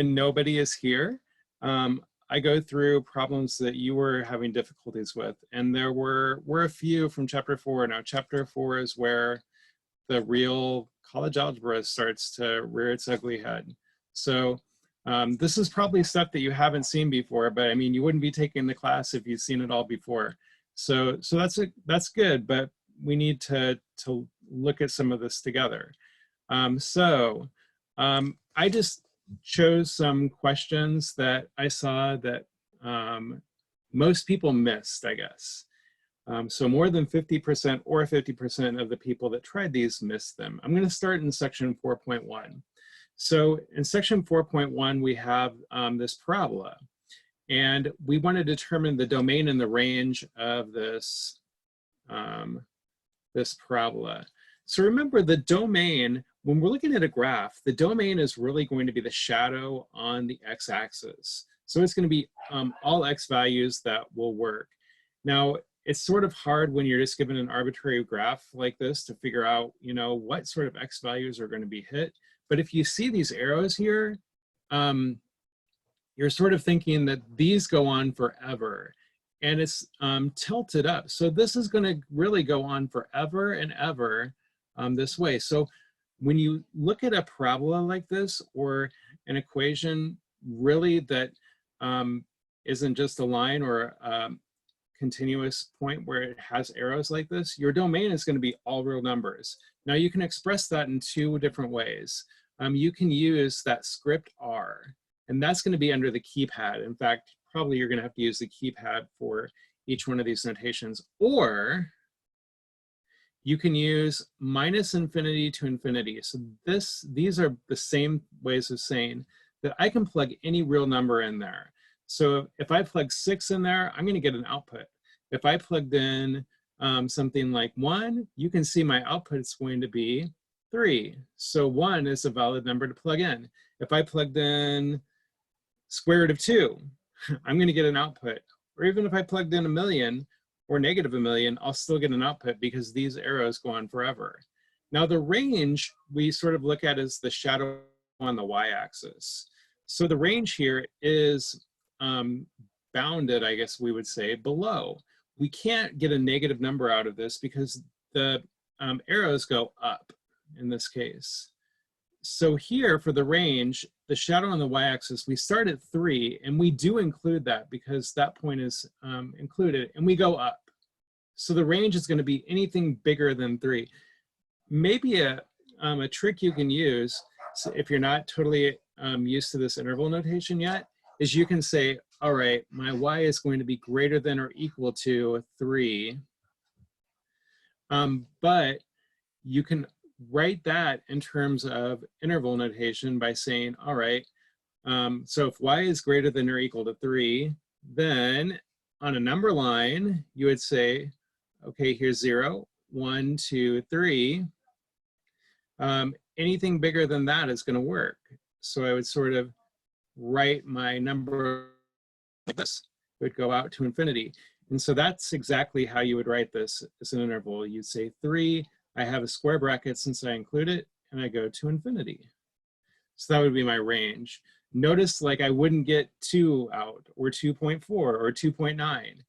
and nobody is here, I go through problems that you were having difficulties with, and there were a few from chapter 4. Now, chapter 4 is where the real college algebra starts to rear its ugly head. So this is probably stuff that you haven't seen before, but I mean, you wouldn't be taking the class if you'd seen it all before. So that's good, but we need to look at some of this together. I just chose some questions that I saw that most people missed, I guess. So more than 50% or 50% of the people that tried these missed them. I'm going to start in section 4.1. So in section 4.1, we have this parabola. And we want to determine the domain and the range of this, this parabola. So remember, the domain, when we're looking at a graph, the domain is really going to be the shadow on the x-axis. So it's going to be all x values that will work. Now, it's sort of hard when you're just given an arbitrary graph like this to figure out, you know, what sort of x values are going to be hit. But if you see these arrows here, you're sort of thinking that these go on forever. And it's tilted up. So this is going to really go on forever and ever this way. So when you look at a parabola like this, or an equation really that isn't just a line or a continuous point where it has arrows like this, your domain is going to be all real numbers. Now you can express that in two different ways. You can use that script R, and that's going to be under the keypad. In fact, probably you're going to have to use the keypad for each one of these notations. Or you can use minus infinity to infinity. So these are the same ways of saying that I can plug any real number in there. So if I plug 6 in there, I'm going to get an output. If I plugged in something like 1, you can see my output is going to be 3. So 1 is a valid number to plug in. If I plugged in square root of 2, I'm going to get an output. Or even if I plugged in 1,000,000 or negative 1,000,000, I'll still get an output because these arrows go on forever. Now the range we sort of look at as the shadow on the y-axis. So the range here is bounded, I guess we would say, below. We can't get a negative number out of this because the arrows go up in this case. So here for the range, the shadow on the y-axis, we start at 3, and we do include that because that point is included, and we go up. So the range is going to be anything bigger than 3. Maybe a trick you can use, so if you're not totally used to this interval notation yet, is you can say, all right, my y is going to be greater than or equal to 3. But you can write that in terms of interval notation by saying, all right, so if y is greater than or equal to 3, then on a number line, you would say, okay, here's 0, 1, 2, 3. Anything bigger than that is going to work. So I would sort of write my number like this. It would go out to infinity. And so that's exactly how you would write this as an interval. You'd say 3, I have a square bracket since I include it, and I go to infinity. So that would be my range. Notice, like, I wouldn't get 2 out, or 2.4, or 2.9.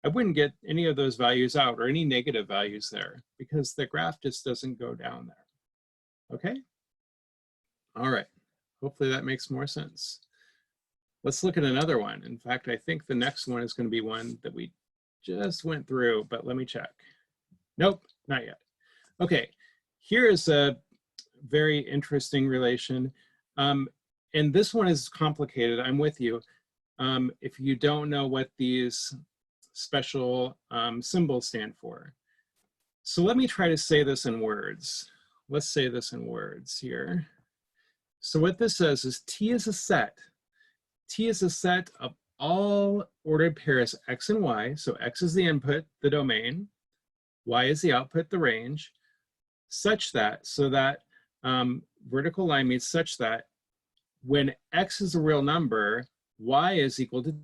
I wouldn't get any of those values out, or any negative values there, because the graph just doesn't go down there. Okay? All right. Hopefully that makes more sense. Let's look at another one. In fact, I think the next one is going to be one that we just went through, but let me check. Nope, not yet. Okay, here is a very interesting relation. And this one is complicated, I'm with you. If you don't know what these special symbols stand for. So let me try to say this in words. Let's say this in words here. So what this says is T is a set. T is a set of all ordered pairs x and y. So x is the input, the domain. Y is the output, the range. Such that, so that vertical line means such that when x is a real number, y is equal to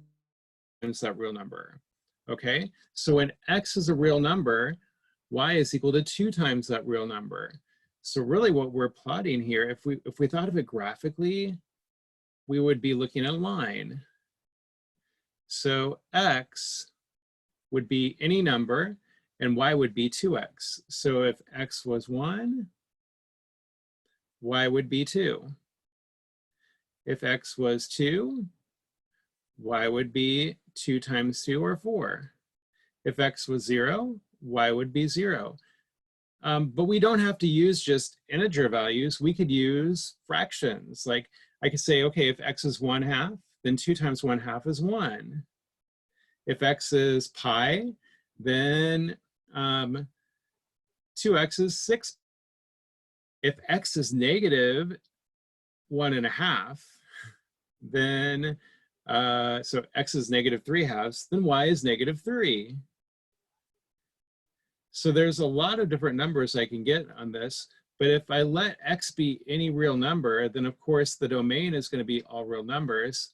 times that real number. Okay, so when x is a real number, y is equal to 2 times that real number. So really what we're plotting here, if we thought of it graphically, we would be looking at a line. So x would be any number, and y would be 2x. So if x was 1, y would be 2. If x was 2, y would be 2 times 2, or 4. If x was 0, y would be 0. But we don't have to use just integer values. We could use fractions. Like I could say, okay, if x is 1/2, then 2 times 1/2 is 1. If x is pi, then 2x is 6. If x is negative 1.5, then, so x is negative 3/2, then y is negative 3. So there's a lot of different numbers I can get on this, but if I let x be any real number, then of course the domain is going to be all real numbers.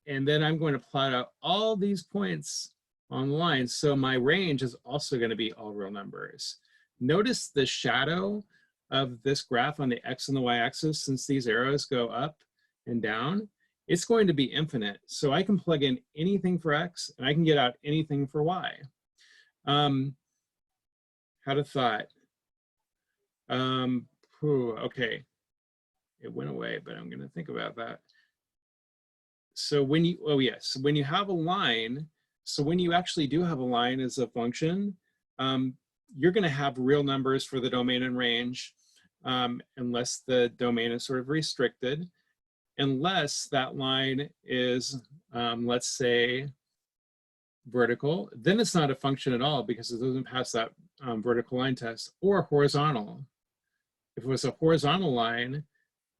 And then I'm going to plot out all these points on the line. So my range is also going to be all real numbers. Notice the shadow of this graph on the x and the y-axis, since these arrows go up and down, it's going to be infinite. So I can plug in anything for x, and I can get out anything for y. Had a thought. Okay, it went away, but I'm going to think about that. So when you, oh yes, when you have a line, so when you actually do have a line as a function, you're going to have real numbers for the domain and range, unless the domain is sort of restricted, unless that line is, let's say, vertical, then it's not a function at all because it doesn't pass that vertical line test, or horizontal. If it was a horizontal line,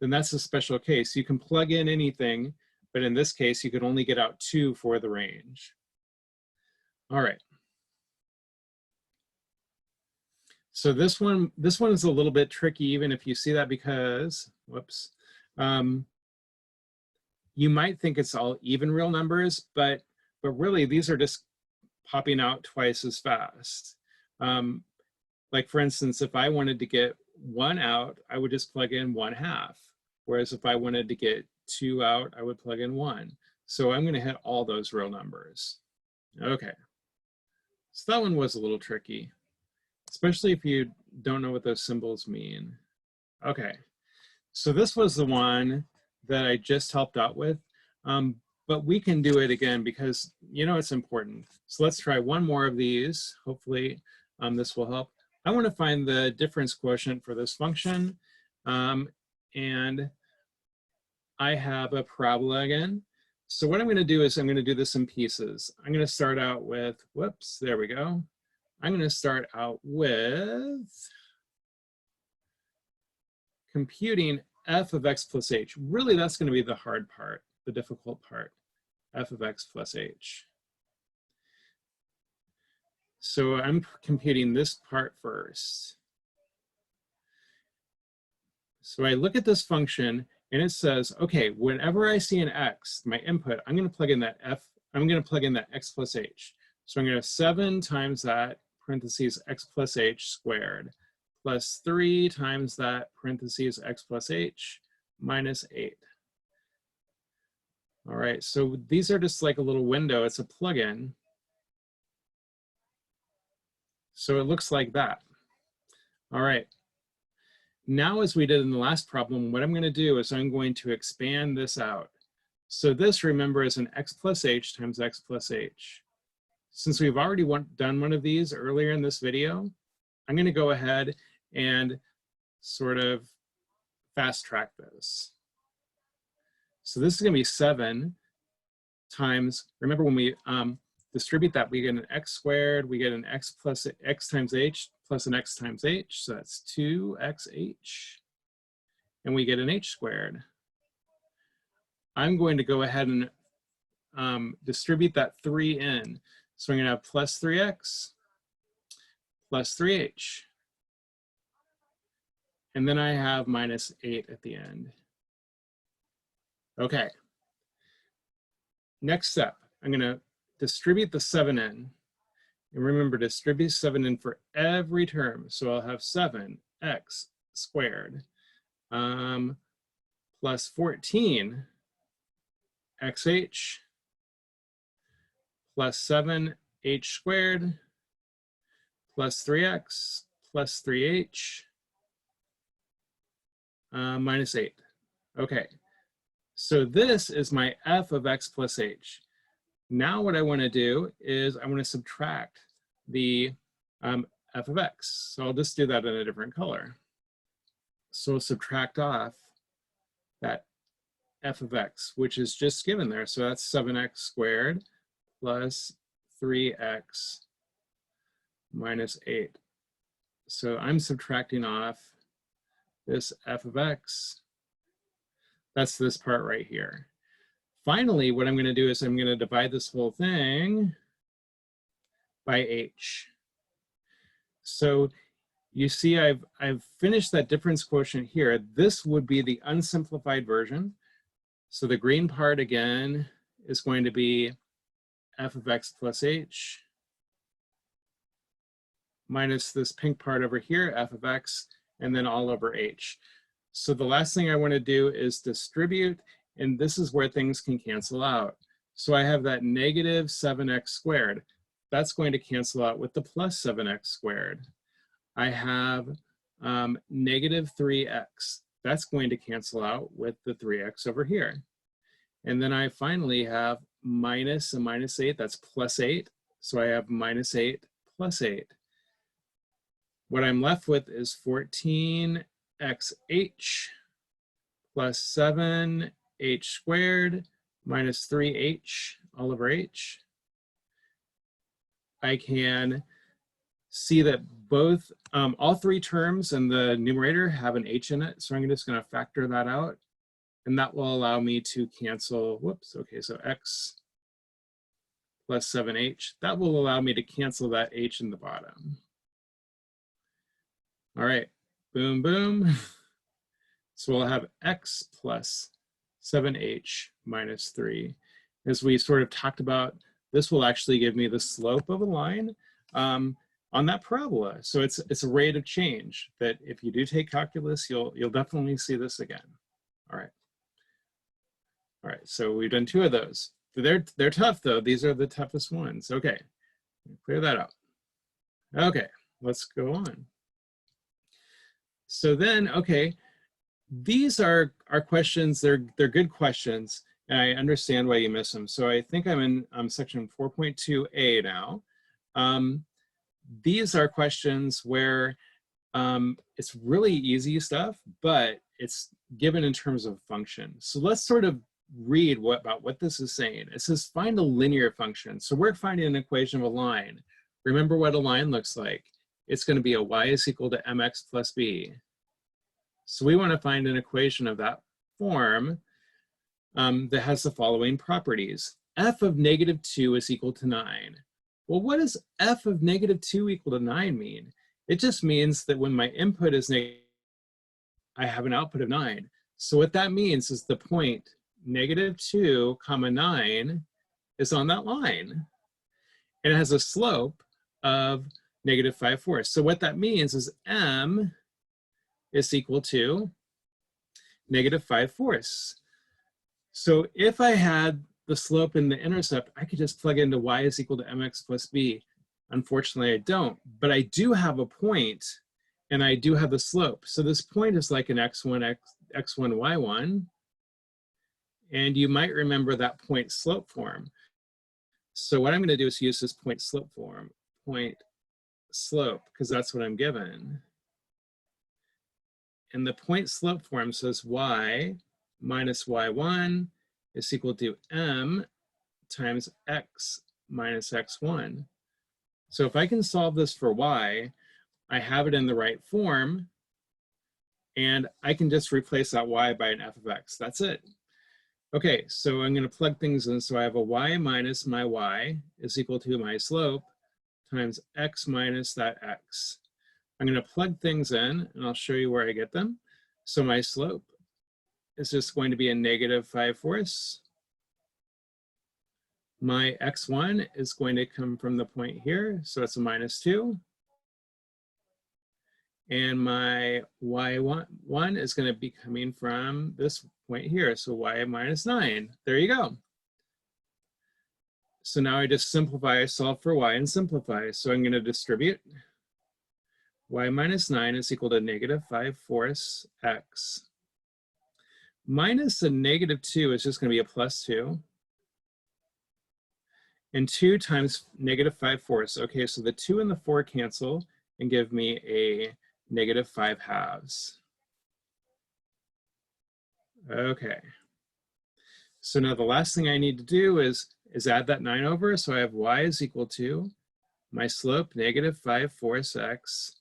then that's a special case. You can plug in anything, but in this case, you could only get out 2 for the range. All right. So this one is a little bit tricky, even if you see that, because, whoops, you might think it's all even real numbers, but really these are just popping out twice as fast. Like for instance, if I wanted to get 1 out, I would just plug in 1/2. Whereas if I wanted to get 2 out, I would plug in 1. So I'm going to hit all those real numbers. Okay. So that one was a little tricky, especially if you don't know what those symbols mean. Okay. So this was the one that I just helped out with. But we can do it again because, you know, it's important. So let's try one more of these. Hopefully this will help. I want to find the difference quotient for this function. And I have a parabola again. So what I'm going to do is I'm going to do this in pieces. I'm going to start out with, whoops, there we go. I'm going to start out with computing f of x plus h. Really, that's going to be the hard part, the difficult part, f of x plus h. So I'm computing this part first. So I look at this function and it says, okay, whenever I see an x, my input, I'm going to plug in that x plus h. So I'm going to have 7 times that, parentheses, x plus h squared, plus 3 times that, parentheses, x plus h, minus 8. All right, so these are just like a little window. It's a plugin. So it looks like that. All right. Now, as we did in the last problem, what I'm going to do is I'm going to expand this out. So this, remember, is an x plus h times x plus h. Since we've already done one of these earlier in this video, I'm going to go ahead and sort of fast track this. So this is going to be 7 times, remember when we distribute that, we get an x squared, we get an x plus x times h plus an x times h, so that's 2xh, and we get an h squared. I'm going to go ahead and distribute that 3 in. So I'm going to have plus 3x plus 3h. And then I have minus 8 at the end. Okay. Next step, I'm going to distribute the 7 in. And remember, distribute 7 in for every term. So I'll have 7x squared plus 14 xh plus 7h squared plus 3x plus 3h minus 8. Okay, so this is my f of x plus h. Now what I want to do is I want to subtract the f of x. So I'll just do that in a different color. So subtract off that f of x, which is just given there. So that's 7x squared plus 3x minus 8. So I'm subtracting off this f of x. That's this part right here. Finally, what I'm going to do is I'm going to divide this whole thing by h. So you see I've finished that difference quotient here. This would be the unsimplified version. So the green part again is going to be f of x plus h minus this pink part over here, f of x, and then all over h. So the last thing I want to do is distribute, and this is where things can cancel out. So I have that negative 7x squared. That's going to cancel out with the plus 7x squared. I have negative 3x. That's going to cancel out with the 3x over here. And then I finally have minus a minus 8. That's plus 8. So I have minus 8 plus 8. What I'm left with is 14xh plus 7h squared minus 3h all over h. I can see that both, all three terms in the numerator have an h in it. So I'm just going to factor that out. And that will allow me to cancel, whoops, okay, so x plus 7h. That will allow me to cancel that h in the bottom. All right, boom, boom. So we'll have x plus 7h minus 3. As we sort of talked about, this will actually give me the slope of a line on that parabola. So it's a rate of change that if you do take calculus, you'll definitely see this again. All right. All right, so we've done 2 of those. They're tough though. These are the toughest ones. Okay, clear that out. Okay, let's go on. So then, okay, these are questions. They're good questions, and I understand why you miss them. So I think I'm in section 4.2a now. These are questions where it's really easy stuff, but it's given in terms of function. So let's sort of read about what this is saying. It says find a linear function. So we're finding an equation of a line. Remember what a line looks like. It's going to be a y is equal to mx plus b. So we want to find an equation of that form that has the following properties. F of negative 2 is equal to 9. Well, what does f of negative 2 equal to 9 mean? It just means that when my input is negative, I have an output of 9. So what that means is the point negative 2 comma 9 is on that line. And it has a slope of negative 5/4. So what that means is m is equal to negative 5/4. So if I had the slope and the intercept, I could just plug into y is equal to mx plus b. Unfortunately, I don't, but I do have a point and I do have the slope. So this point is like an x1, x1, y1. And you might remember that point slope form. So what I'm going to do is use this point slope form, point slope, because that's what I'm given. And the point slope form says y minus y1 is equal to m times x minus x1. So if I can solve this for y, I have it in the right form, and I can just replace that y by an f of x. That's it. Okay, so I'm going to plug things in. So I have a y minus my y is equal to my slope times x minus that x. I'm going to plug things in, and I'll show you where I get them. So my slope is just going to be a negative 5/4. My x1 is going to come from the point here, so it's a minus 2. And my y1 is going to be coming from this point here. So y minus 9. There you go. So now I just simplify, I solve for y and simplify. So I'm going to distribute. Y minus 9 is equal to negative 5/4 x. Minus a negative 2 is just going to be a plus 2. And 2 times negative 5/4. Okay, so the 2 and the 4 cancel and give me a negative 5/2. Okay. So now the last thing I need to do is add that 9 over. So I have y is equal to my slope, negative 5/4 x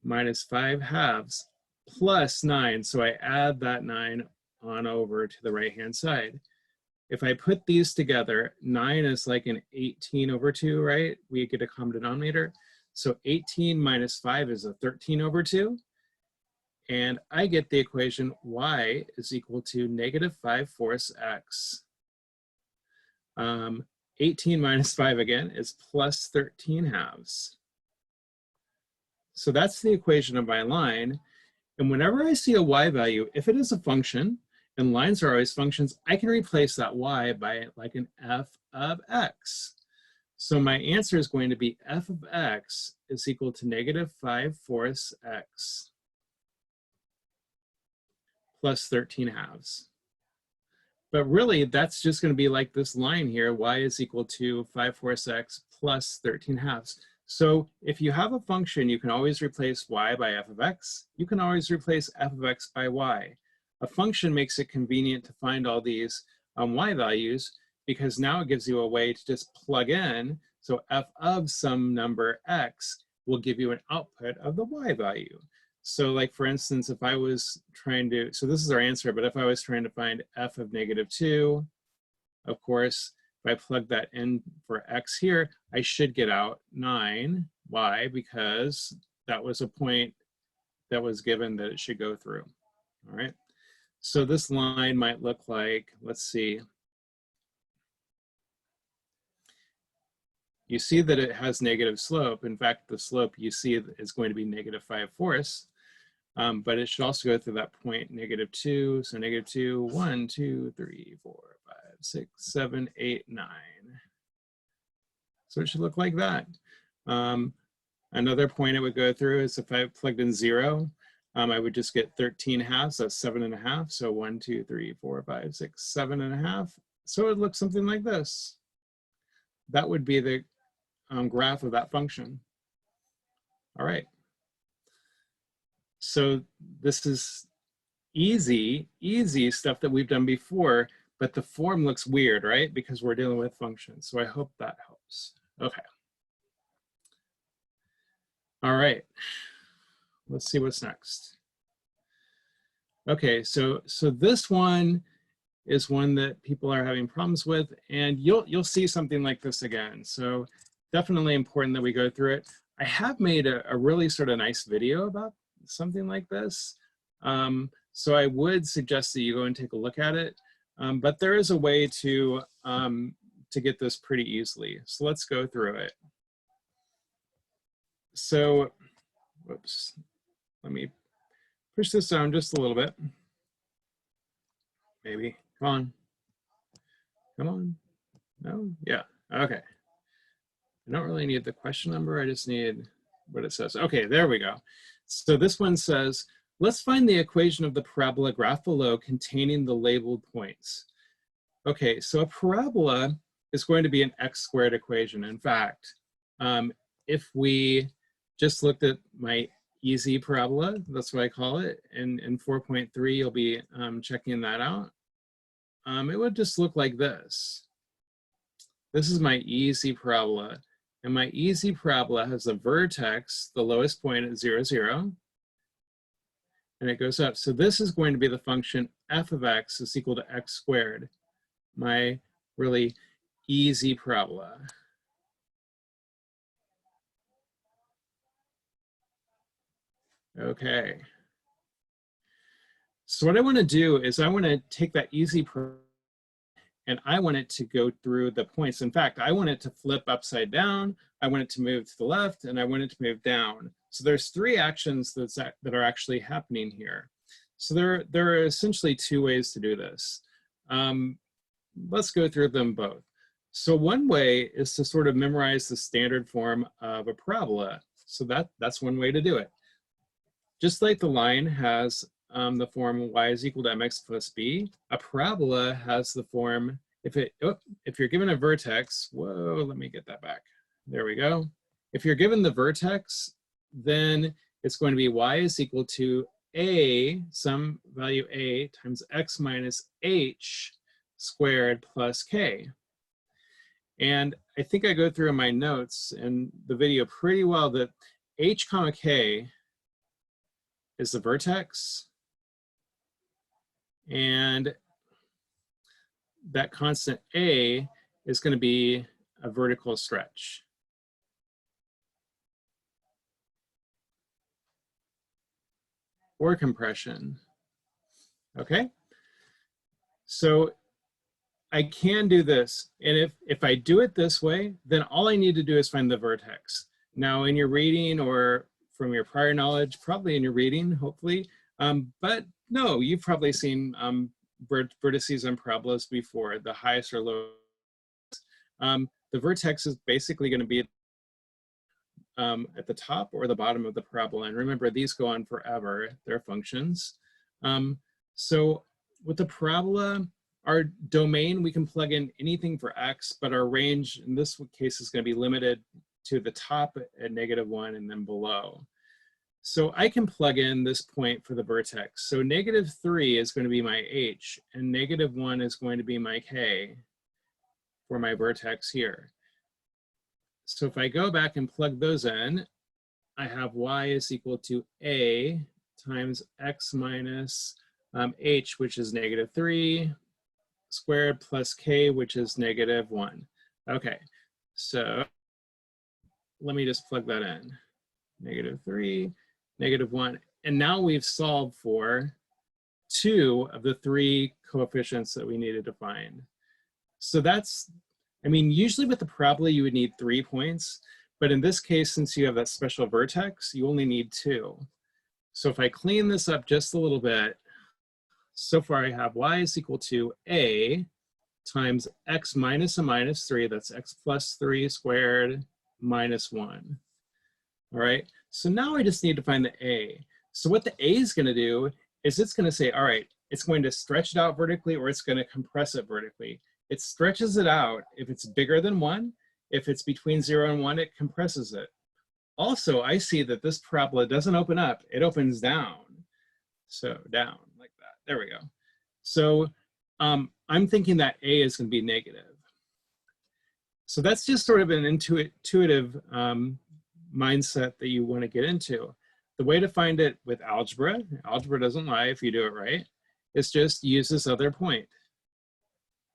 minus 5/2 plus 9. So I add that 9 on over to the right-hand side. If I put these together, 9 is like an 18 over 2, right? We get a common denominator. So 18 minus 5 is a 13 over 2. And I get the equation y is equal to negative 5/4 x. 18 minus 5 again is plus 13/2. So that's the equation of my line. And whenever I see a y value, if it is a function, and lines are always functions, I can replace that y by like an f of x. So my answer is going to be f of x is equal to negative 5/4 x plus 13/2. But really, that's just going to be like this line here, y is equal to 5/4 x plus 13/2. So if you have a function, you can always replace y by f of x. You can always replace f of x by y. A function makes it convenient to find all these y values because now it gives you a way to just plug in. So f of some number x will give you an output of the y value. So like for instance, if I was trying to, so this is our answer, but if I was trying to find f of negative 2, of course, if I plug that in for x here, I should get out 9. Why? Because that was a point that was given that it should go through. All right. So this line might look like, let's see. You see that it has negative slope. In fact, the slope you see is going to be negative 5/4. But it should also go through that point, negative 2. So negative 2, 1, 2, 3, 4, 5, 6, 7, 8, 9. So it should look like that. Another point it would go through is if I plugged in 0, I would just get 13/2. That's 7.5. So 1, 2, 3, 4, 5, 6, 7.5. So it would look something like this. That would be the graph of that function. All right. So this is easy stuff that we've done before, but the form looks weird, right? Because we're dealing with functions. So I hope that helps. Okay. All right. Let's see what's next. Okay, so this one is one that people are having problems with, and you'll see something like this again. So definitely important that we go through it. I have made a really sort of nice video about something like this. So I would suggest that you go and take a look at it. But there is a way to get this pretty easily. So let's go through it. So, whoops, let me push this down just a little bit. Maybe, come on. Come on, no, yeah, okay. I don't really need the question number, I just need what it says. Okay, there we go. So this one says, let's find the equation of the parabola graph below containing the labeled points. Okay, so a parabola is going to be an x² equation. In fact, if we just looked at my easy parabola, that's what I call it, and in 4.3, you'll be checking that out. It would just look like this. This is my easy parabola. And my easy parabola has a vertex, the lowest point at 0, 0. And it goes up. So this is going to be the function f of x is equal to x², my really easy parabola. Okay. So what I want to do is I want to take that easy parabola and I want it to go through the points. In fact, I want it to flip upside down, I want it to move to the left, and I want it to move down. So there's 3 actions that are actually happening here. So there are essentially two ways to do this. Let's go through them both. So one way is to sort of memorize the standard form of a parabola. So that's one way to do it. Just like the line has the form y is equal to mx plus b, a parabola has the form, if you're given a vertex, whoa, let me get that back. There we go. If you're given the vertex, then it's going to be y is equal to a, some value a, times x minus h squared plus k. And I think I go through in my notes in the video pretty well that h comma k is the vertex, and that constant a is going to be a vertical stretch. Or compression. Okay? So I can do this, and if I do it this way, then all I need to do is find the vertex. Now in your reading or from your prior knowledge, probably in your reading, hopefully, but no, you've probably seen vertices and parabolas before, the highest or lowest. The vertex is basically going to be at the top or the bottom of the parabola. And remember, these go on forever. They're functions. So with the parabola, our domain, we can plug in anything for x, but our range in this case is going to be limited to the top at -1 and then below. So I can plug in this point for the vertex. So -3 is going to be my h, and -1 is going to be my k for my vertex here. So if I go back and plug those in, I have y is equal to a times x minus h, which is -3 squared plus k, which is -1. Okay, so let me just plug that in. -3, -1. And now we've solved for 2 of the 3 coefficients that we needed to find. So that's, I mean, usually with the parabola, you would need 3 points. But in this case, since you have that special vertex, you only need 2. So if I clean this up just a little bit, so far I have y is equal to a times x minus a minus 3, that's x plus 3 squared minus 1. All right, so now I just need to find the a. So what the a is going to do is it's going to say, all right, it's going to stretch it out vertically or it's going to compress it vertically. It stretches it out if it's bigger than 1. If it's between 0 and 1, it compresses it. Also, I see that this parabola doesn't open up, it opens down. So down like that, there we go. So I'm thinking that a is going to be negative. So that's just sort of an intuitive mindset that you want to get into. The way to find it with algebra doesn't lie if you do it right, is just use this other point.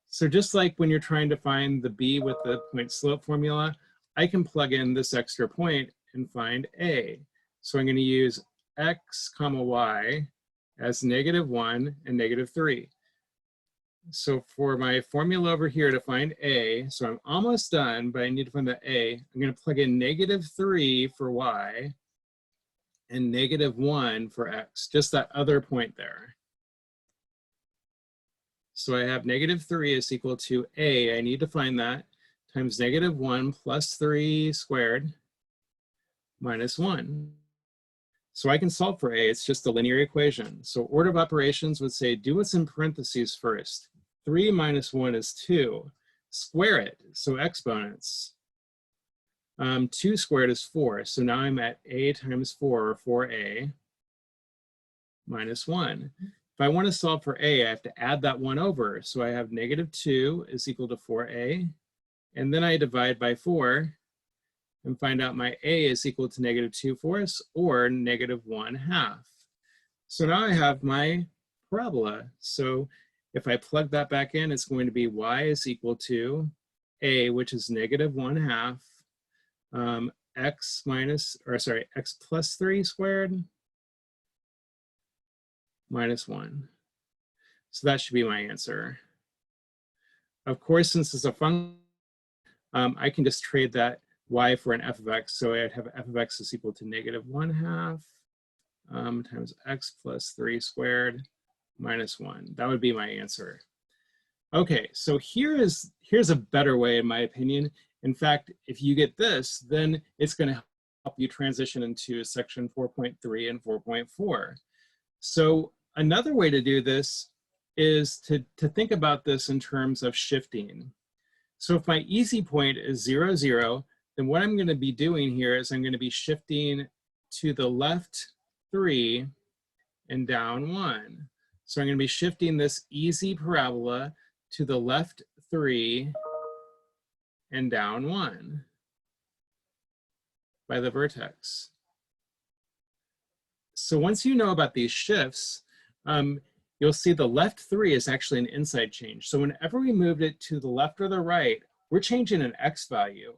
So just like when you're trying to find the b with the point slope formula, I can plug in this extra point and find a. So I'm going to use x comma y as -1 and -3. So for my formula over here to find a, so I'm almost done, but I need to find the a. I'm going to plug in -3 for y and -1 for x, just that other point there. So I have -3 is equal to a, I need to find that, times -1 plus 3 squared minus 1. So I can solve for a, it's just a linear equation. So order of operations would say, do what's in parentheses first. 3 minus 1 is 2. Square it, so exponents. 2 squared is 4. So now I'm at a times 4, or 4a, minus 1. If I want to solve for a, I have to add that 1 over. So I have -2 is equal to 4a. And then I divide by 4 and find out my a is equal to -2/4 or -1/2. So now I have my parabola. So if I plug that back in, it's going to be y is equal to a, which is -1/2, x plus 3 squared minus 1. So that should be my answer. Of course, since it's a function, I can just trade that y for an f of x. So I'd have f of x is equal to -1/2 times x plus 3 squared minus 1. That would be my answer. Okay, so here's a better way, in my opinion. In fact, if you get this, then it's going to help you transition into section 4.3 and 4.4. So another way to do this is to think about this in terms of shifting. So if my easy point is 0, 0, then what I'm going to be doing here is I'm going to be shifting to the left 3 and down 1. So I'm going to be shifting this easy parabola to the left 3 and down 1 by the vertex. So once you know about these shifts, you'll see the left 3 is actually an inside change. So whenever we moved it to the left or the right, we're changing an x value.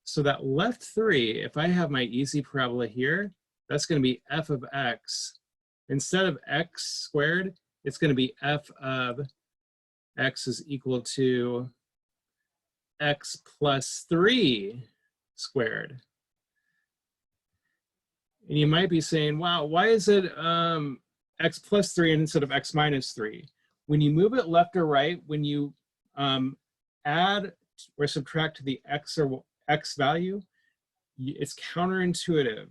So that left 3, if I have my easy parabola here, that's going to be f of x. Instead of x squared, it's going to be f of x is equal to x plus 3 squared. And you might be saying, wow, why is it x plus 3 instead of x minus 3? When you move it left or right, when you add or subtract the x or x value, it's counterintuitive.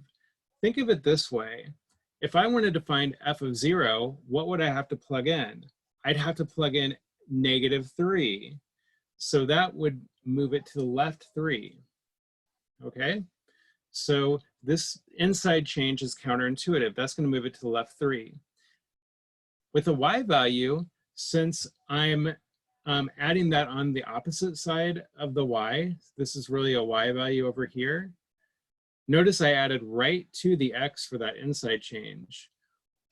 Think of it this way. If I wanted to find f of 0, what would I have to plug in? I'd have to plug in -3. So that would move it to the left 3. Okay? So this inside change is counterintuitive. That's going to move it to the left 3. With a y value, since I'm adding that on the opposite side of the y, this is really a y value over here. Notice I added right to the x for that inside change.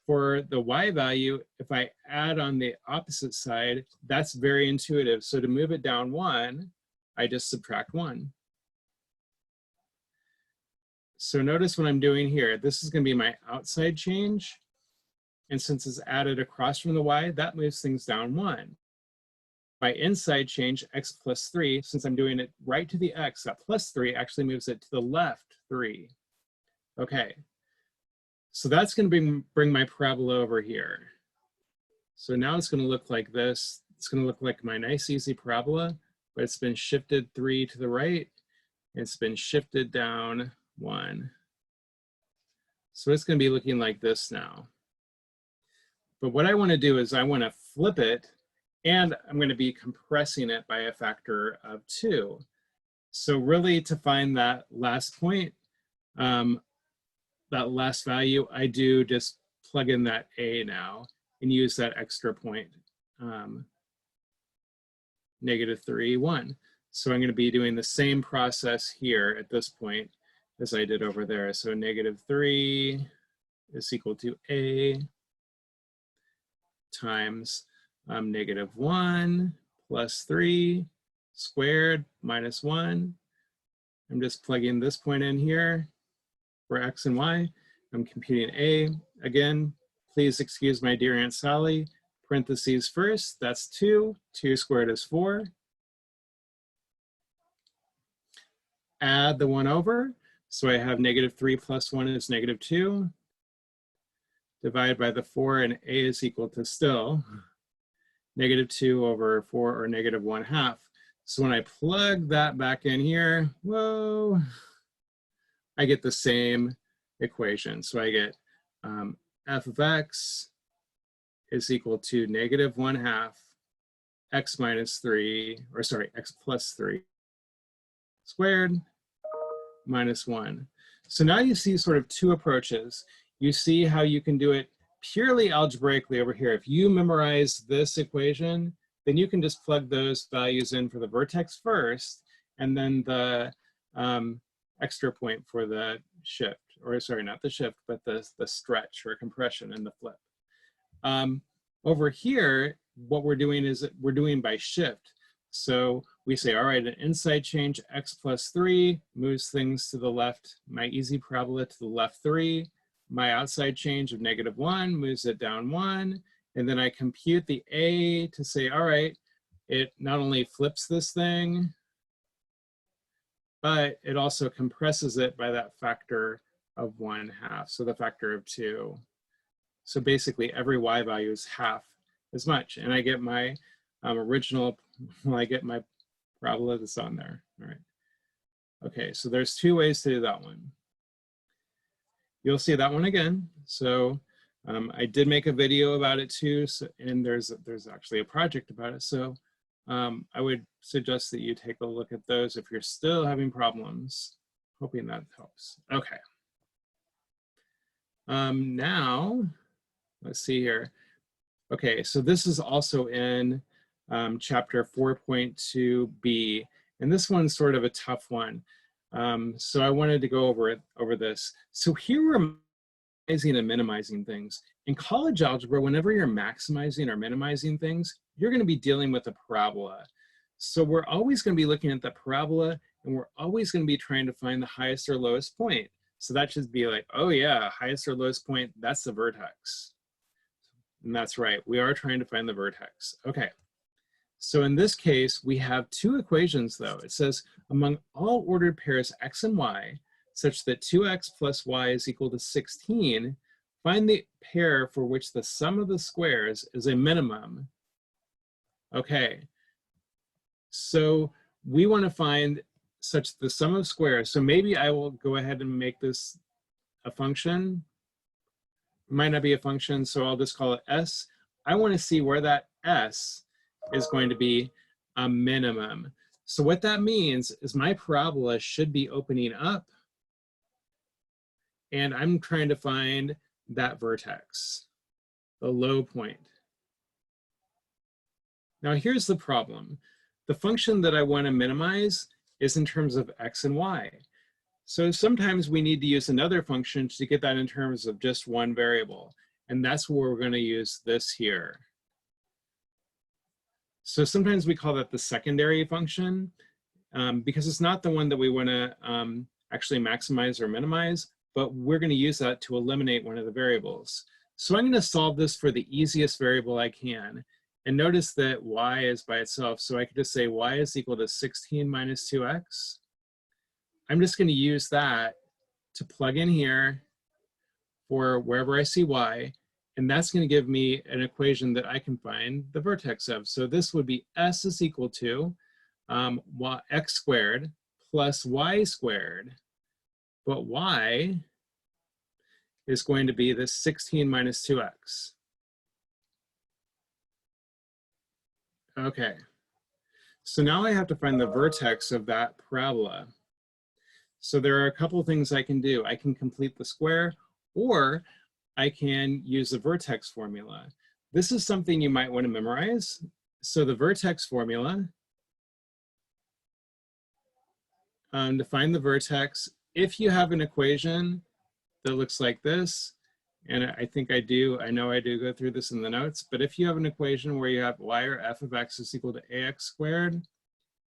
For the y value, if I add on the opposite side, that's very intuitive. So to move it down 1, I just subtract 1. So notice what I'm doing here. This is going to be my outside change. And since it's added across from the y, that moves things down 1. My inside change, x plus 3, since I'm doing it right to the x, that plus 3 actually moves it to the left 3. Okay. So that's going to bring my parabola over here. So now it's going to look like this. It's going to look like my nice easy parabola, but it's been shifted 3 to the right. It's been shifted down 1. So it's going to be looking like this now. But what I want to do is I want to flip it, and I'm going to be compressing it by a factor of 2. So really, to find that last point, that last value, I do just plug in that a now and use that extra point, -3, 1. So I'm going to be doing the same process here at this point as I did over there. So -3 is equal to a times -1 plus 3 squared minus 1. I'm just plugging this point in here for x and y. I'm computing a. Again, please excuse my dear Aunt Sally. Parentheses first, that's 2. 2 squared is 4. Add the 1 over. So I have -3 plus 1 is -2. Divide by the 4, and a is equal to still -2 over 4, or -1/2. So when I plug that back in here, whoa, I get the same equation. So I get f of x is equal to -1/2 x minus 3, or sorry, x plus 3 squared minus 1. So now you see sort of two approaches. You see how you can do it purely algebraically over here. If you memorize this equation, then you can just plug those values in for the vertex first, and then the extra point for the shift, or sorry, not the shift, but the stretch or compression and the flip. Over here, what we're doing is we're doing by shift. So we say, all right, an inside change, x plus 3 moves things to the left, my easy parabola to the left 3. My outside change of -1 moves it down 1. And then I compute the a to say, all right, it not only flips this thing, but it also compresses it by that factor of 1/2, so the factor of 2. So basically every y value is half as much, and I get my original, well, I get my parabola that's on there. All right. Okay, so there's 2 ways to do that one. You'll see that one again. So I did make a video about it too, so, and there's actually a project about it. So I would suggest that you take a look at those if you're still having problems. Hoping that helps. Okay. Now, let's see here. Okay, so this is also in chapter 4.2b, and this one's sort of a tough one. So I wanted to go over this. So here we're maximizing and minimizing things. In college algebra, whenever you're maximizing or minimizing things, you're going to be dealing with a parabola. So we're always going to be looking at the parabola, and we're always going to be trying to find the highest or lowest point. So that should be like, oh yeah, highest or lowest point, that's the vertex. And that's right, we are trying to find the vertex. Okay, so in this case, we have 2 equations though. It says, among all ordered pairs x and y, such that 2x plus y is equal to 16, find the pair for which the sum of the squares is a minimum. Okay, so we want to find such the sum of squares. So maybe I will go ahead and make this a function. It might not be a function, so I'll just call it s. I want to see where that s is going to be a minimum. So what that means is my parabola should be opening up, and I'm trying to find that vertex, the low point. Now here's the problem. The function that I want to minimize is in terms of x and y. So sometimes we need to use another function to get that in terms of just one variable. And that's where we're going to use this here. So sometimes we call that the secondary function because it's not the one that we want to actually maximize or minimize, but we're going to use that to eliminate one of the variables. So I'm going to solve this for the easiest variable I can. And notice that y is by itself. So I could just say y is equal to 16 minus 2x. I'm just going to use that to plug in here for wherever I see y. And that's going to give me an equation that I can find the vertex of. So this would be s is equal to x squared plus y squared. But y is going to be this 16 minus 2x. Okay, so now I have to find the vertex of that parabola. So there are a couple of things I can do. I can complete the square, or I can use the vertex formula. This is something you might want to memorize. So the vertex formula, to find the vertex, if you have an equation that looks like this, and I think I do, I know I do go through this in the notes, but if you have an equation where you have y or f of x is equal to ax squared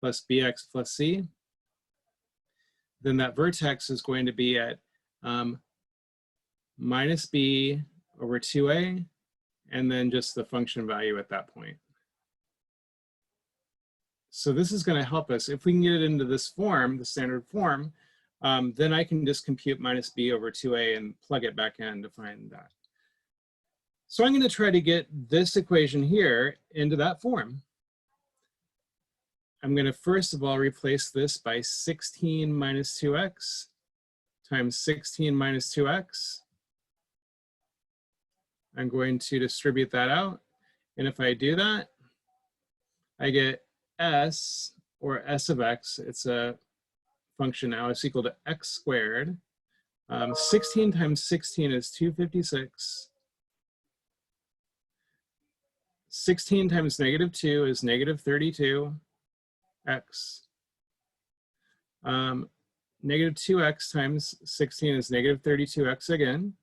plus bx plus c, then that vertex is going to be at minus b over 2a, and then just the function value at that point. So this is going to help us. If we can get it into this form, the standard form, then I can just compute minus b over 2a and plug it back in to find that. So I'm going to try to get this equation here into that form. I'm going to first of all replace this by 16 minus 2x times 16 minus 2x. I'm going to distribute that out. And if I do that, I get s, or s of x. It's a function now. It's equal to x squared. 16 times 16 is 256. 16 times negative 2 is negative 32. X. Negative 2x times 16 is negative 32x again.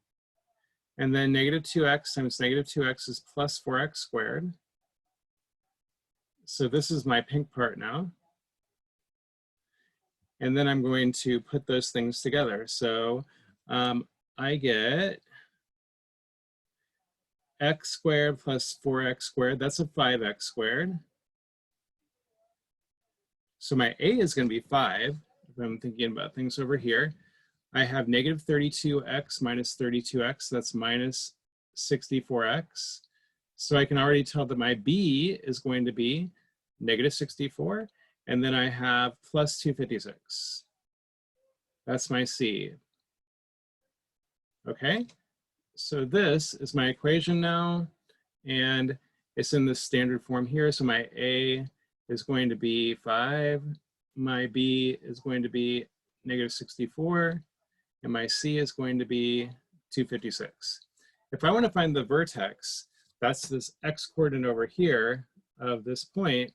And then negative 2x times negative 2x is plus 4x squared. So this is my pink part now. And then I'm going to put those things together. So I get x squared plus 4x squared. That's a 5x squared. So my a is going to be 5, if I'm thinking about things over here. I have negative 32x minus 32x, that's minus 64x. So I can already tell that my b is going to be negative 64, and then I have plus 256. That's my c. Okay, so this is my equation now, and it's in the standard form here. So my a is going to be 5, my b is going to be negative 64, and my c is going to be 256. If I want to find the vertex, that's this x coordinate over here of this point,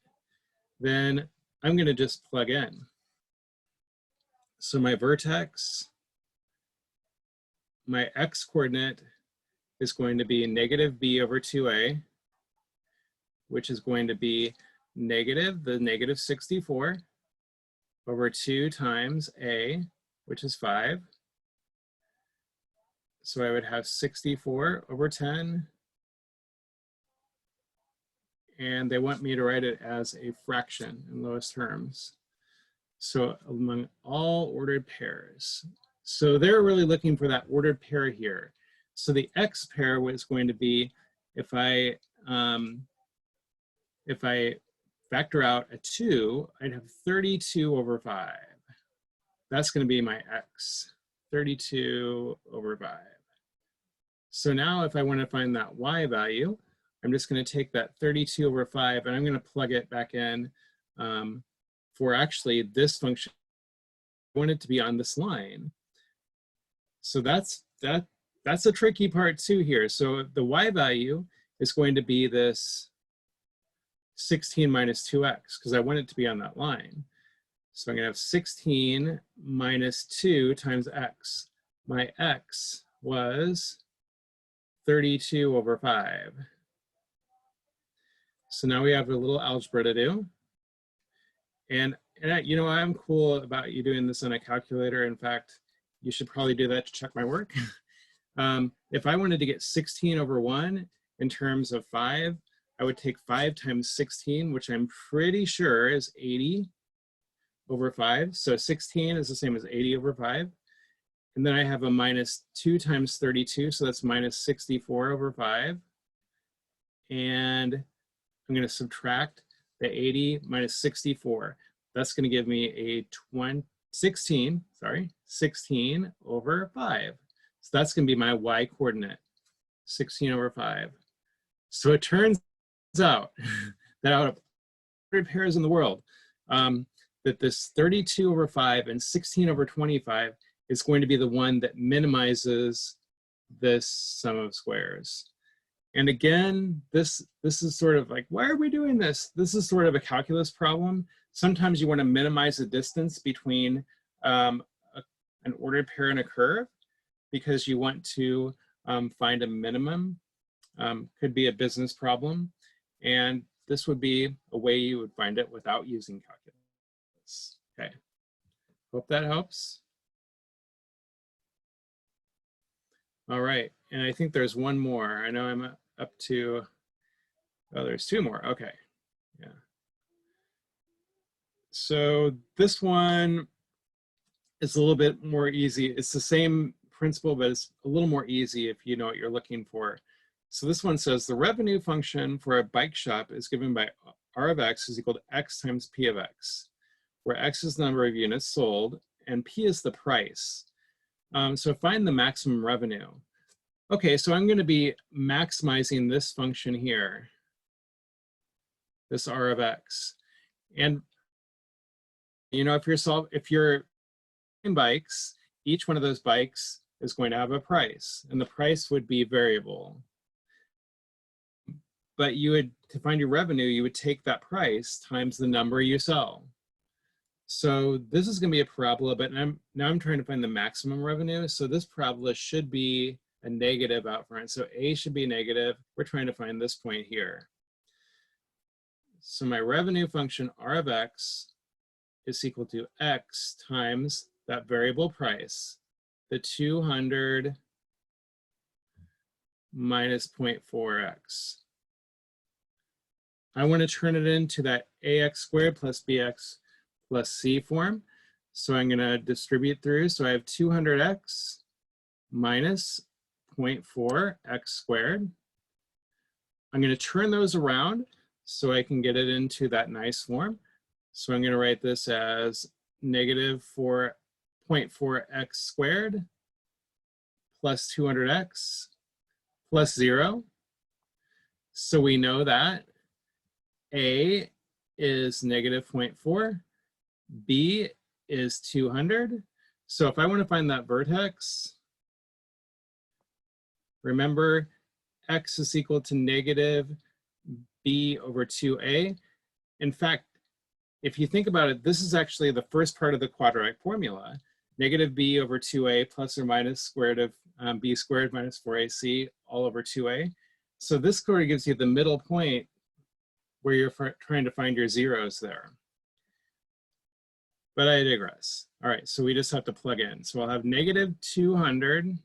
then I'm going to just plug in. So my vertex, my x coordinate is going to be negative b over 2a, which is going to be negative the negative 64 over 2 times a, which is 5. So I would have 64 over 10. And they want me to write it as a fraction in lowest terms. So among all ordered pairs. So they're really looking for that ordered pair here. So the x pair was going to be, if I factor out a 2, I'd have 32 over 5. That's going to be my x, 32 over 5. So now if I want to find that y value, I'm just going to take that 32 over 5 and I'm going to plug it back in for actually this function. I want it to be on this line. So that's a tricky part too here. So the y value is going to be this 16 minus 2x because I want it to be on that line. So I'm going to have 16 minus 2 times x. My x was 32 over 5. So now we have a little algebra to do. And you know, I'm cool about you doing this on a calculator. In fact, you should probably do that to check my work. If I wanted to get 16 over 1 in terms of 5, I would take 5 times 16, which I'm pretty sure is 80 over 5. So 16 is the same as 80 over 5. And then I have a minus 2 times 32, so that's minus 64 over 5. And I'm going to subtract the 80 minus 64. That's going to give me a 16 over 5. So that's going to be my y coordinate, 16 over 5. So it turns out that out of 100 pairs in the world, that this 32 over 5 and 16 over 25 is going to be the one that minimizes this sum of squares. And again, this is sort of like, why are we doing this? This is sort of a calculus problem. Sometimes you want to minimize the distance between an ordered pair and a curve because you want to find a minimum. Could be a business problem. And this would be a way you would find it without using calculus. Okay, hope that helps. All right, and I think there's one more. I know I'm up to, oh, there's 2 more, okay, yeah. So this one is a little bit more easy. It's the same principle, but it's a little more easy if you know what you're looking for. So this one says the revenue function for a bike shop is given by R of x is equal to x times P of x, where x is the number of units sold and P is the price. So find the maximum revenue. Okay, so I'm going to be maximizing this function here, this R of x. And you know, if you're in bikes, each one of those bikes is going to have a price, and the price would be variable. But you would, to find your revenue, you would take that price times the number you sell. So this is going to be a parabola, but now I'm trying to find the maximum revenue. So this parabola should be a negative out front. So A should be negative. We're trying to find this point here. So my revenue function R of x is equal to x times that variable price, the 200 minus 0.4x. I want to turn it into that ax squared plus bx plus c form. So I'm going to distribute through. So I have 200x minus 0.4 x squared. I'm going to turn those around so I can get it into that nice form. So I'm going to write this as negative 0.4 x squared plus 200x plus 0. So we know that A is negative 0.4, B is 200. So if I want to find that vertex, remember x is equal to negative b over 2a. In fact, if you think about it, this is actually the first part of the quadratic formula. Negative b over 2a plus or minus square root of b squared minus 4ac all over 2a. So this sort of gives you the middle point where you're trying to find your zeros there. But I digress. All right, so we just have to plug in. So I'll have negative 200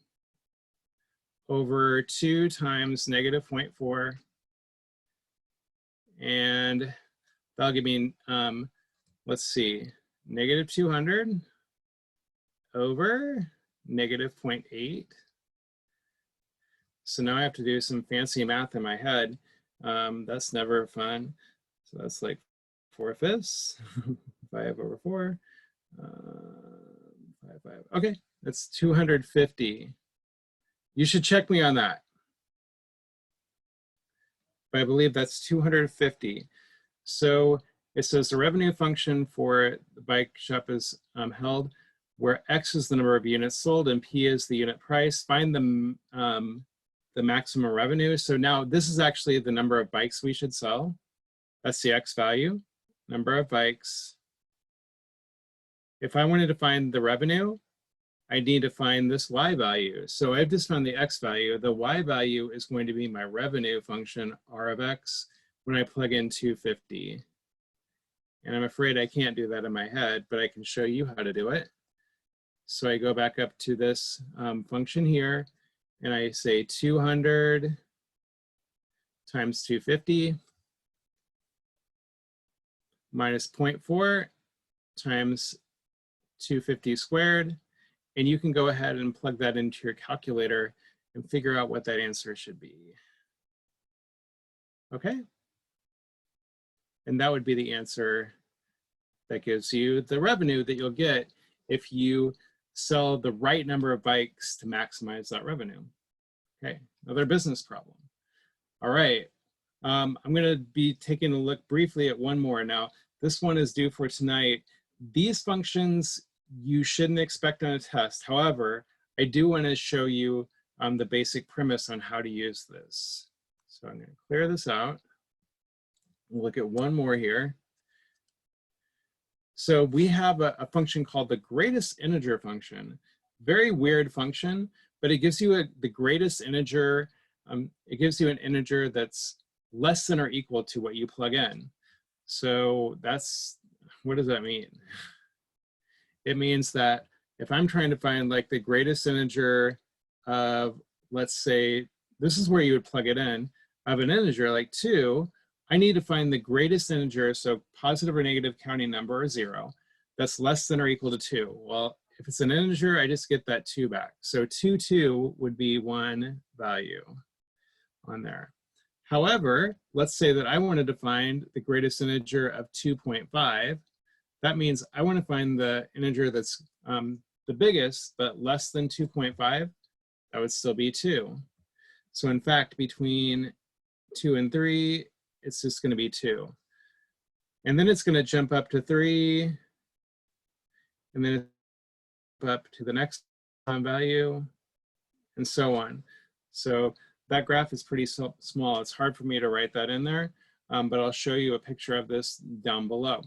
over 2 times negative 0.4. And that'll give me, let's see, negative 200 over negative 0.8. So now I have to do some fancy math in my head. That's never fun. So that's like 4/5, 5 over 4, 5. Okay, that's 250. You should check me on that. But I believe that's 250. So it says the revenue function for the bike shop is held where X is the number of units sold and P is the unit price. Find the maximum revenue. So now this is actually the number of bikes we should sell. That's the X value, number of bikes. If I wanted to find the revenue, I need to find this Y value. So I've just found the X value. The Y value is going to be my revenue function, R of X, when I plug in 250. And I'm afraid I can't do that in my head, but I can show you how to do it. So I go back up to this function here, and I say 200 times 250 minus 0.4 times 250 squared. And you can go ahead and plug that into your calculator and figure out what that answer should be. Okay? And that would be the answer that gives you the revenue that you'll get if you sell the right number of bikes to maximize that revenue. Okay, another business problem. All right, I'm gonna be taking a look briefly at one more. Now, this one is due for tonight. These functions you shouldn't expect on a test. However, I do wanna show you the basic premise on how to use this. So I'm gonna clear this out. We'll look at one more here. So we have a function called the greatest integer function. Very weird function, but it gives you the greatest integer. It gives you an integer that's less than or equal to what you plug in. So that's, what does that mean? It means that if I'm trying to find like the greatest integer of, let's say, this is where you would plug it in, of an integer like 2, I need to find the greatest integer, so positive or negative counting number or 0, that's less than or equal to 2. Well, if it's an integer, I just get that 2 back. So 2 would be one value on there. However, let's say that I wanted to find the greatest integer of 2.5. That means I want to find the integer that's the biggest, but less than 2.5. That would still be 2. So in fact, between 2 and 3, it's just going to be 2. And then it's going to jump up to 3, and then up to the next value, and so on. So that graph is pretty small. It's hard for me to write that in there, but I'll show you a picture of this down below.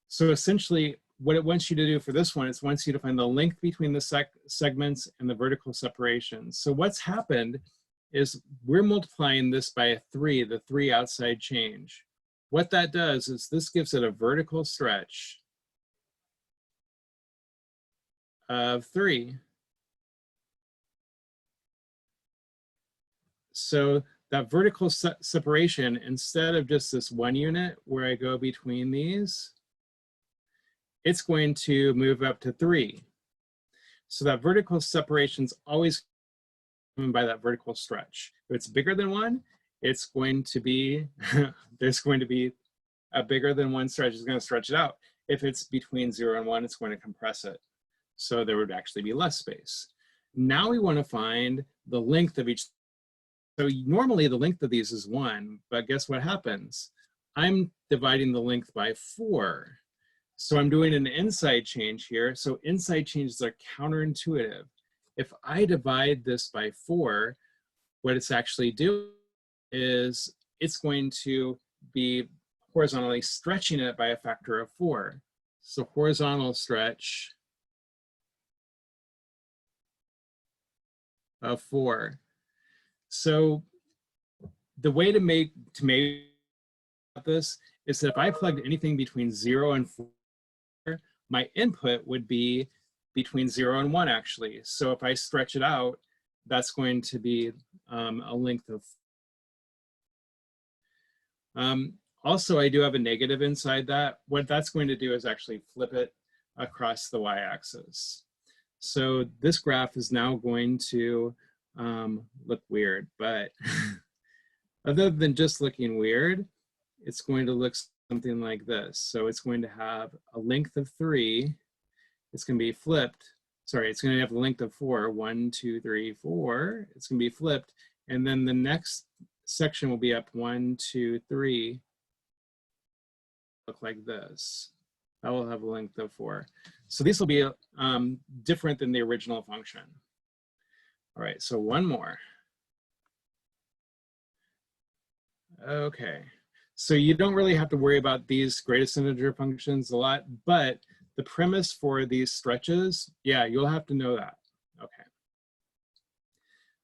So essentially, what it wants you to do for this one, it wants you to find the length between the segments and the vertical separations. So what's happened is we're multiplying this by a 3, the 3 outside change. What that does is this gives it a vertical stretch of 3. So that vertical separation, instead of just this 1 unit where I go between these, it's going to move up to 3. So that vertical separation is always given by that vertical stretch. If it's bigger than 1, it's going to be, there's going to be a bigger than 1 stretch. It's going to stretch it out. If it's between 0 and 1, it's going to compress it. So there would actually be less space. Now we want to find the length of each. So normally the length of these is 1, but guess what happens? I'm dividing the length by 4. So I'm doing an inside change here. So inside changes are counterintuitive. If I divide this by 4, what it's actually doing is it's going to be horizontally stretching it by a factor of 4. So horizontal stretch of 4. So the way to make this is that if I plugged anything between 0 and 4, my input would be between 0 and 1 actually. So if I stretch it out, that's going to be a length of. Also, I do have a negative inside that. What that's going to do is actually flip it across the y-axis. So this graph is now going to look weird, but other than just looking weird, it's going to look something like this. So it's going to have a length of 3. It's going to be flipped. Sorry, it's going to have a length of 4. 1, 2, 3, 4. It's going to be flipped. And then the next section will be up 1, 2, 3. Look like this. That will have a length of 4. So these will be different than the original function. All right, so one more. Okay, so you don't really have to worry about these greatest integer functions a lot, but the premise for these stretches, yeah, you'll have to know that. Okay.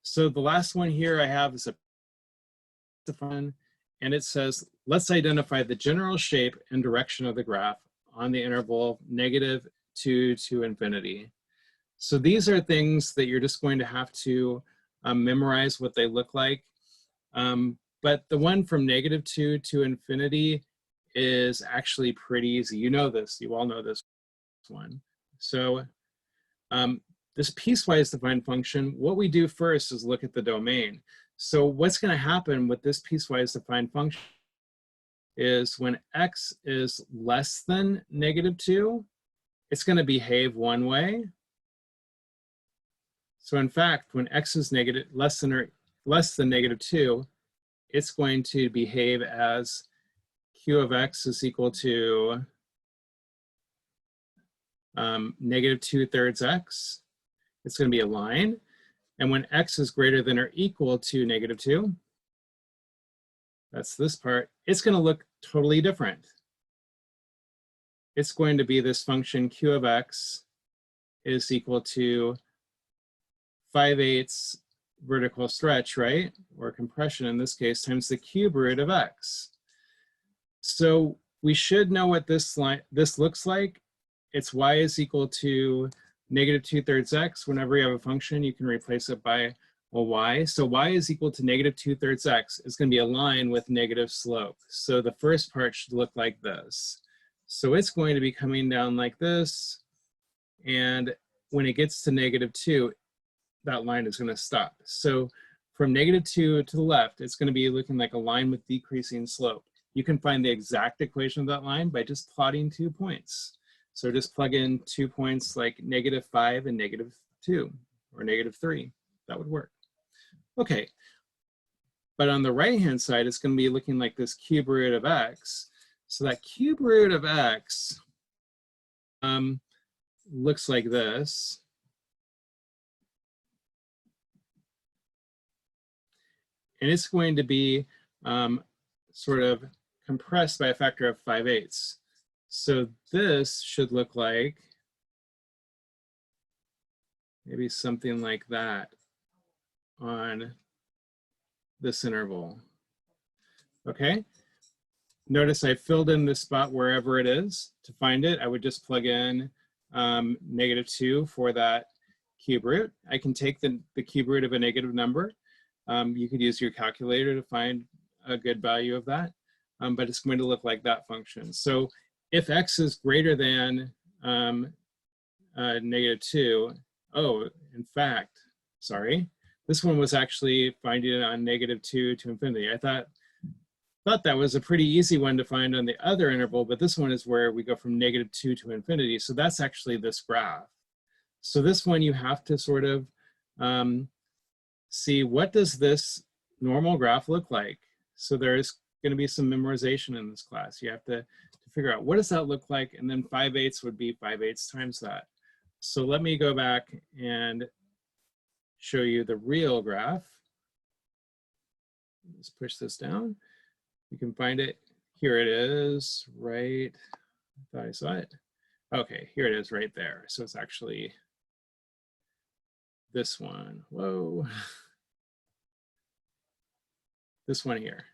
So the last one here I have is a fun, and it says, let's identify the general shape and direction of the graph on the interval -2 to infinity. So these are things that you're just going to have to memorize what they look like. But the one from -2 to infinity is actually pretty easy. You know this, you all know this one. So this piecewise defined function, what we do first is look at the domain. So what's going to happen with this piecewise defined function is when x is less than -2, it's going to behave one way. So in fact, when x is less than -2, it's going to behave as q of x is equal to -2/3 x. It's going to be a line. And when x is greater than or equal to -2, that's this part, it's going to look totally different. It's going to be this function q of x is equal to 5/8 vertical stretch, right? Or compression in this case, times the cube root of x. So we should know what this looks like. It's y is equal to -2/3 x. Whenever you have a function, you can replace it by a y. So y is equal to -2/3 x. It's going to be a line with negative slope. So the first part should look like this. So it's going to be coming down like this. And when it gets to -2, that line is going to stop. So from -2 to the left, it's going to be looking like a line with decreasing slope. You can find the exact equation of that line by just plotting 2 points. So just plug in 2 points like -5 and -2 or -3. That would work. Okay. But on the right-hand side, it's going to be looking like this cube root of x. So that cube root of x looks like this. And it's going to be sort of compressed by a factor of 5/8. So this should look like maybe something like that on this interval. Okay, notice I filled in the spot wherever it is. To find it, I would just plug in -2 for that cube root. I can take the cube root of a negative number. You could use your calculator to find a good value of that, but it's going to look like that function. So if x is greater than -2. Oh, in fact, sorry. This one was actually finding it on -2 to infinity. I thought that was a pretty easy one to find on the other interval, but this one is where we go from -2 to infinity. So that's actually this graph. So this one you have to sort of see, what does this normal graph look like? So there's going to be some memorization in this class. You have to figure out what does that look like, and then 5/8 would be 5/8 times that. So let me go back and show you the real graph. Let's push this down. You can find it. Here it is, right? I thought I saw it. Okay, here it is right there. So it's actually this one. Whoa. This one here.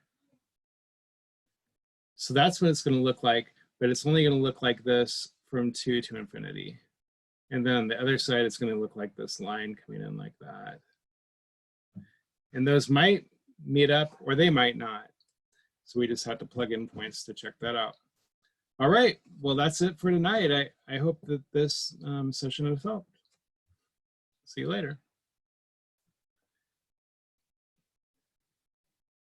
So that's what it's going to look like, but it's only going to look like this from 2 to infinity. And then on the other side, it's going to look like this line coming in like that. And those might meet up or they might not. So we just have to plug in points to check that out. All right, well, that's it for tonight. I hope that this session has helped. See you later.